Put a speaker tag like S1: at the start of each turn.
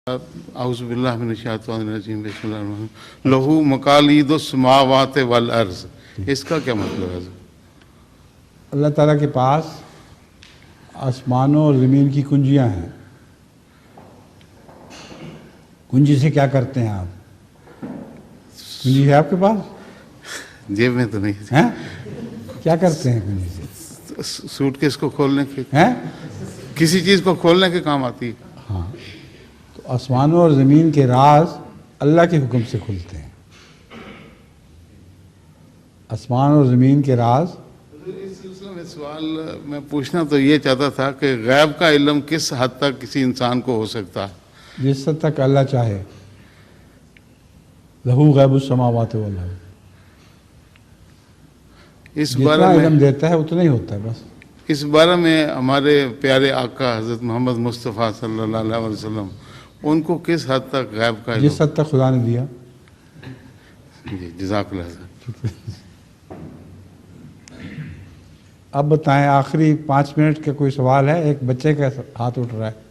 S1: اعوذ باللہ من الشیطان الرجیم بسم اللہ الرحمن الرحیم لہو مقالید السماوات والارض، اس کا کیا مطلب ہے؟
S2: اللہ تعالیٰ کے پاس آسمانوں اور زمین کی کنجیاں ہیں۔ کنجی سے کیا کرتے ہیں آپ؟ کنجی ہے آپ کے پاس؟
S1: جیب میں تو نہیں
S2: ہیں؟ کیا کرتے ہیں کنجی سے؟
S1: سوٹ کیس کو کھولنے کے،
S2: ہیں؟
S1: کسی چیز کو کھولنے کے کام آتی ہے۔
S2: ہاں، تو آسمانوں اور زمین کے راز اللہ کے حکم سے کھلتے ہیں۔ آسمان اور زمین کے راز۔
S1: اس سلسلے میں سوال میں پوچھنا تو یہ چاہتا تھا کہ غیب کا علم کس حد تک کسی انسان کو ہو سکتا ہے؟
S2: جس حد تک اللہ چاہے۔ لہو غیب السماوات والارض،
S1: اس
S2: جتنا
S1: بارے
S2: علم
S1: میں
S2: دیتا ہے اتنا ہی ہوتا ہے بس۔
S1: اس بارے میں ہمارے پیارے آقا حضرت محمد مصطفیٰ صلی اللہ علیہ وسلم، ان کو کس حد تک غیب کا علم؟
S2: جس حد تک خدا نے دیا۔
S1: جی جزاک اللہ۔
S2: اب بتائیں، آخری 5 منٹ کا کوئی سوال ہے؟ ایک بچے کا ہاتھ اٹھ رہا ہے۔